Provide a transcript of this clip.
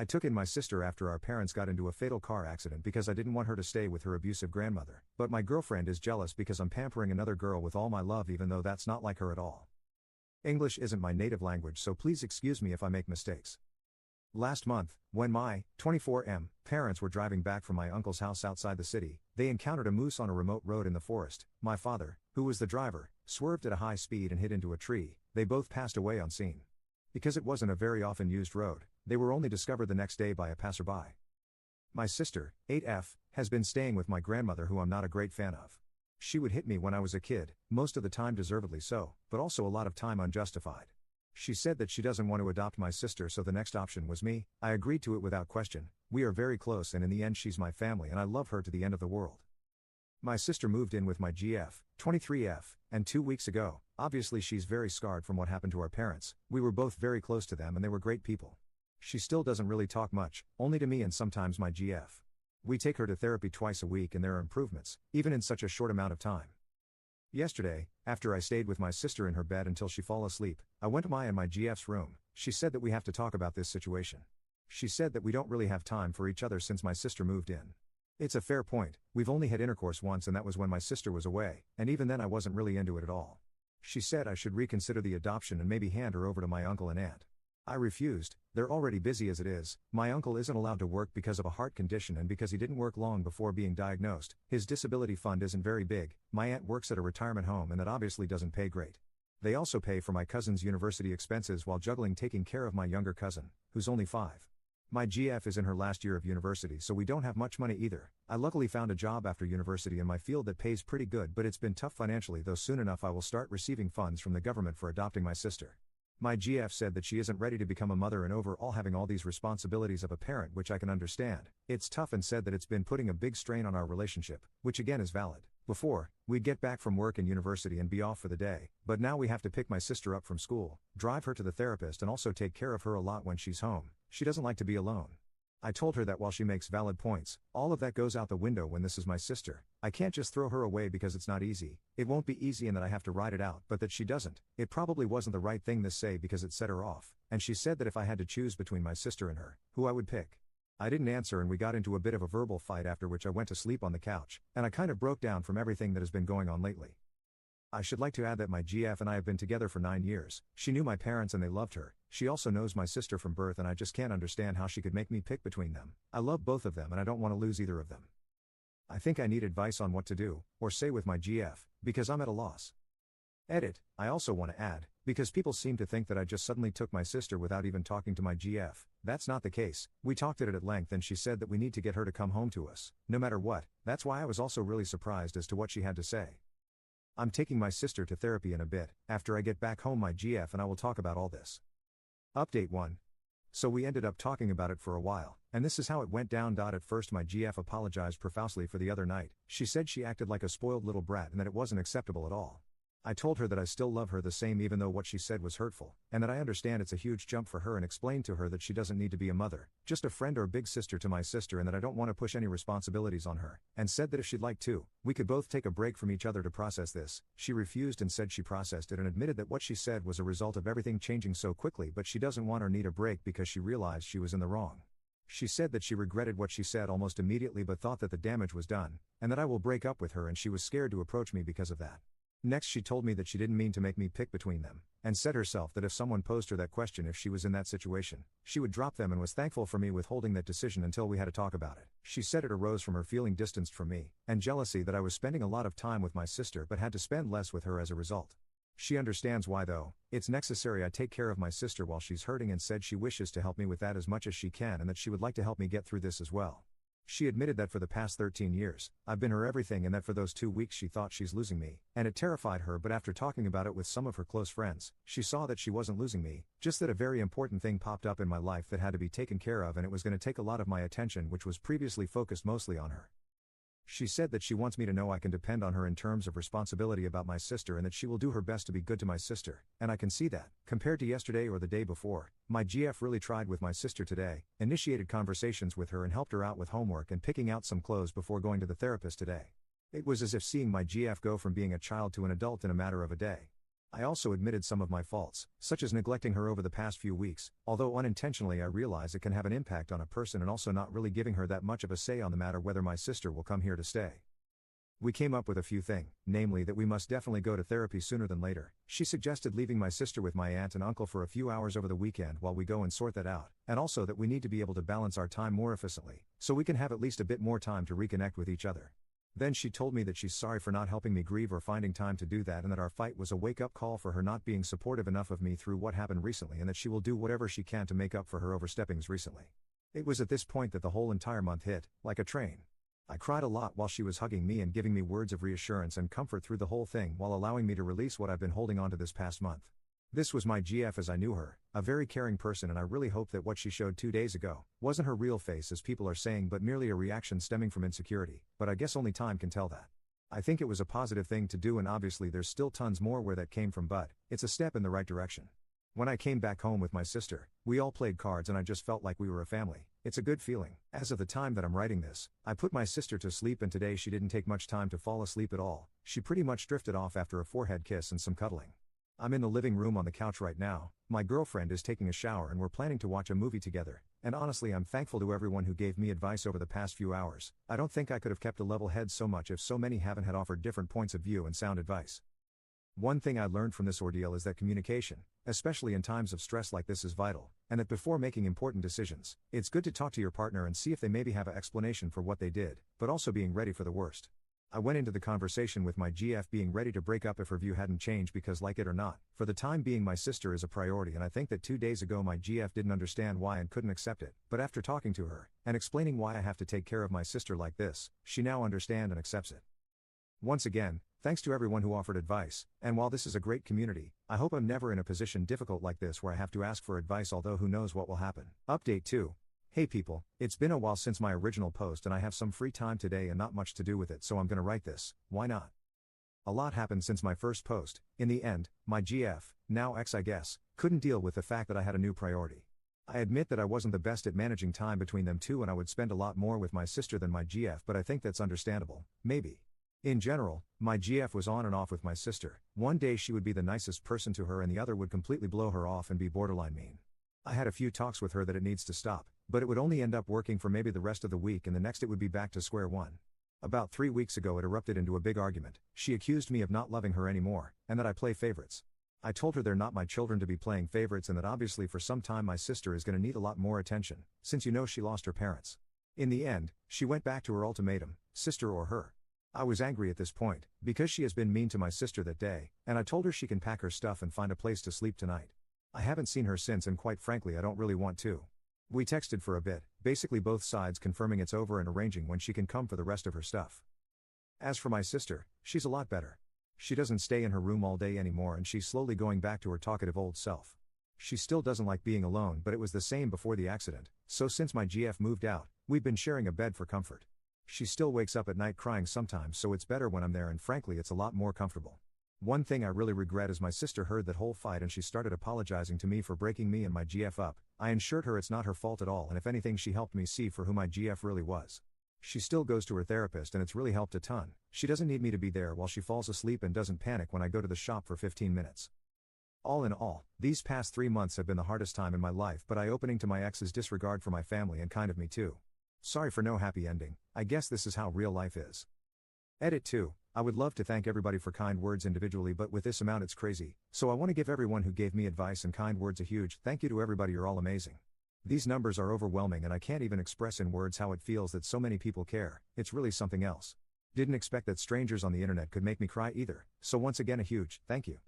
I took in my sister after our parents got into a fatal car accident because I didn't want her to stay with her abusive grandmother, but my girlfriend is jealous because I'm pampering another girl with all my love even though that's not like her at all. English isn't my native language, so please excuse me if I make mistakes. Last month, when my 24M parents were driving back from my uncle's house outside the city, they encountered a moose on a remote road in the forest. My father, who was the driver, swerved at a high speed and hit into a tree. They both passed away on scene. Because it wasn't a very often used road, they were only discovered the next day by a passerby. My sister, 8F, has been staying with my grandmother, who I'm not a great fan of. She would hit me when I was a kid, most of the time deservedly so, but also a lot of time unjustified. She said that she doesn't want to adopt my sister, so the next option was me. I agreed to it without question. We are very close, and in the end she's my family and I love her to the end of the world. My sister moved in with my GF, 23F, and 2 weeks ago. Obviously she's very scarred from what happened to our parents. We were both very close to them and they were great people. She still doesn't really talk much, only to me and sometimes my GF. We take her to therapy twice a week and there are improvements, even in such a short amount of time. Yesterday, after I stayed with my sister in her bed until she fell asleep, I went to my and my GF's room. She said that we have to talk about this situation. She said that we don't really have time for each other since my sister moved in. It's a fair point. We've only had intercourse once and that was when my sister was away, and even then I wasn't really into it at all. She said I should reconsider the adoption and maybe hand her over to my uncle and aunt. I refused. They're already busy as it is. My uncle isn't allowed to work because of a heart condition and because he didn't work long before being diagnosed. His disability fund isn't very big. My aunt works at a retirement home and that obviously doesn't pay great. They also pay for my cousin's university expenses while juggling taking care of my younger cousin, who's only 5. My GF is in her last year of university, so we don't have much money either. I luckily found a job after university in my field that pays pretty good, but it's been tough financially, though soon enough I will start receiving funds from the government for adopting my sister. My GF said that she isn't ready to become a mother and overall having all these responsibilities of a parent, which I can understand. It's tough, and said that it's been putting a big strain on our relationship, which again is valid. Before, we'd get back from work and university and be off for the day, but now we have to pick my sister up from school, drive her to the therapist and also take care of her a lot when she's home. She doesn't like to be alone. I told her that while she makes valid points, all of that goes out the window when this is my sister. I can't just throw her away because it's not easy. It won't be easy and that I have to ride it out, but that she doesn't. It probably wasn't the right thing to say because it set her off, and she said that if I had to choose between my sister and her, who I would pick. I didn't answer and we got into a bit of a verbal fight, after which I went to sleep on the couch, and I kind of broke down from everything that has been going on lately. I should like to add that my GF and I have been together for 9 years. She knew my parents and they loved her. She also knows my sister from birth and I just can't understand how she could make me pick between them. I love both of them and I don't want to lose either of them. I think I need advice on what to do, or say with my GF, because I'm at a loss. Edit. I also want to add, because people seem to think that I just suddenly took my sister without even talking to my GF. That's not the case. We talked at length and she said that we need to get her to come home to us, no matter what. That's why I was also really surprised as to what she had to say. I'm taking my sister to therapy in a bit, after I get back home my GF, and I will talk about all this. Update 1. So we ended up talking about it for a while, and this is how it went down. At first my GF apologized profusely for the other night. She said she acted like a spoiled little brat and that it wasn't acceptable at all. I told her that I still love her the same even though what she said was hurtful, and that I understand it's a huge jump for her, and explained to her that she doesn't need to be a mother, just a friend or big sister to my sister, and that I don't want to push any responsibilities on her, and said that if she'd like to, we could both take a break from each other to process this. She refused and said she processed it and admitted that what she said was a result of everything changing so quickly, but she doesn't want or need a break because she realized she was in the wrong. She said that she regretted what she said almost immediately but thought that the damage was done, and that I will break up with her, and she was scared to approach me because of that. Next she told me that she didn't mean to make me pick between them, and said herself that if someone posed her that question if she was in that situation, she would drop them, and was thankful for me withholding that decision until we had to talk about it. She said it arose from her feeling distanced from me, and jealousy that I was spending a lot of time with my sister but had to spend less with her as a result. She understands why though. It's necessary I take care of my sister while she's hurting, and said she wishes to help me with that as much as she can and that she would like to help me get through this as well. She admitted that for the past 13 years, I've been her everything, and that for those 2 weeks she thought she's losing me, and it terrified her, but after talking about it with some of her close friends, she saw that she wasn't losing me, just that a very important thing popped up in my life that had to be taken care of, and it was going to take a lot of my attention, which was previously focused mostly on her. She said that she wants me to know I can depend on her in terms of responsibility about my sister, and that she will do her best to be good to my sister, and I can see that. Compared to yesterday or the day before, my GF really tried with my sister today, initiated conversations with her and helped her out with homework and picking out some clothes before going to the therapist today. It was as if seeing my GF go from being a child to an adult in a matter of a day. I also admitted some of my faults, such as neglecting her over the past few weeks, although unintentionally I realize it can have an impact on a person, and also not really giving her that much of a say on the matter whether my sister will come here to stay. We came up with a few things, namely that we must definitely go to therapy sooner than later. She suggested leaving my sister with my aunt and uncle for a few hours over the weekend while we go and sort that out, and also that we need to be able to balance our time more efficiently, so we can have at least a bit more time to reconnect with each other. Then she told me that she's sorry for not helping me grieve or finding time to do that, and that our fight was a wake-up call for her not being supportive enough of me through what happened recently, and that she will do whatever she can to make up for her oversteppings recently. It was at this point that the whole entire month hit, like a train. I cried a lot while she was hugging me and giving me words of reassurance and comfort through the whole thing, while allowing me to release what I've been holding onto this past month. This was my GF as I knew her, a very caring person, and I really hope that what she showed 2 days ago wasn't her real face as people are saying, but merely a reaction stemming from insecurity, but I guess only time can tell that. I think it was a positive thing to do, and obviously there's still tons more where that came from, but it's a step in the right direction. When I came back home with my sister, we all played cards and I just felt like we were a family. It's a good feeling. As of the time that I'm writing this, I put my sister to sleep, and today she didn't take much time to fall asleep at all. She pretty much drifted off after a forehead kiss and some cuddling. I'm in the living room on the couch right now, my girlfriend is taking a shower, and we're planning to watch a movie together, and honestly I'm thankful to everyone who gave me advice over the past few hours. I don't think I could have kept a level head so much if so many haven't had offered different points of view and sound advice. One thing I learned from this ordeal is that communication, especially in times of stress like this, is vital, and that before making important decisions, it's good to talk to your partner and see if they maybe have an explanation for what they did, but also being ready for the worst. I went into the conversation with my GF being ready to break up if her view hadn't changed, because like it or not, for the time being my sister is a priority, and I think that 2 days ago my GF didn't understand why and couldn't accept it, but after talking to her, and explaining why I have to take care of my sister like this, she now understands and accepts it. Once again, thanks to everyone who offered advice, and while this is a great community, I hope I'm never in a position difficult like this where I have to ask for advice, although who knows what will happen. Update 2. Hey people, it's been a while since my original post and I have some free time today and not much to do with it, so I'm gonna write this. Why not? A lot happened since my first post. In the end, my GF, now ex I guess, couldn't deal with the fact that I had a new priority. I admit that I wasn't the best at managing time between them two, and I would spend a lot more with my sister than my GF, but I think that's understandable, maybe. In general, my GF was on and off with my sister. One day she would be the nicest person to her and the other would completely blow her off and be borderline mean. I had a few talks with her that it needs to stop, but it would only end up working for maybe the rest of the week, and the next it would be back to square one. About 3 weeks ago it erupted into a big argument. She accused me of not loving her anymore, and that I play favorites. I told her they're not my children to be playing favorites, and that obviously for some time my sister is gonna need a lot more attention, since she lost her parents. In the end, she went back to her ultimatum, sister or her. I was angry at this point, because she has been mean to my sister that day, and I told her she can pack her stuff and find a place to sleep tonight. I haven't seen her since, and quite frankly I don't really want to. We texted for a bit, basically both sides confirming it's over and arranging when she can come for the rest of her stuff. As for my sister, she's a lot better. She doesn't stay in her room all day anymore, and she's slowly going back to her talkative old self. She still doesn't like being alone, but it was the same before the accident, so since my GF moved out, we've been sharing a bed for comfort. She still wakes up at night crying sometimes, so it's better when I'm there, and frankly it's a lot more comfortable. One thing I really regret is my sister heard that whole fight and she started apologizing to me for breaking me and my GF up. I assured her it's not her fault at all, and if anything she helped me see for who my GF really was. She still goes to her therapist and it's really helped a ton. She doesn't need me to be there while she falls asleep and doesn't panic when I go to the shop for 15 minutes. All in all, these past 3 months have been the hardest time in my life, but eye-opening to my ex's disregard for my family and kind of me too. Sorry for no happy ending, I guess this is how real life is. Edit 2. I would love to thank everybody for kind words individually, but with this amount it's crazy, so I want to give everyone who gave me advice and kind words a huge thank you to everybody. You're all amazing. These numbers are overwhelming and I can't even express in words how it feels that so many people care. It's really something else. Didn't expect that strangers on the internet could make me cry either, so once again a huge thank you.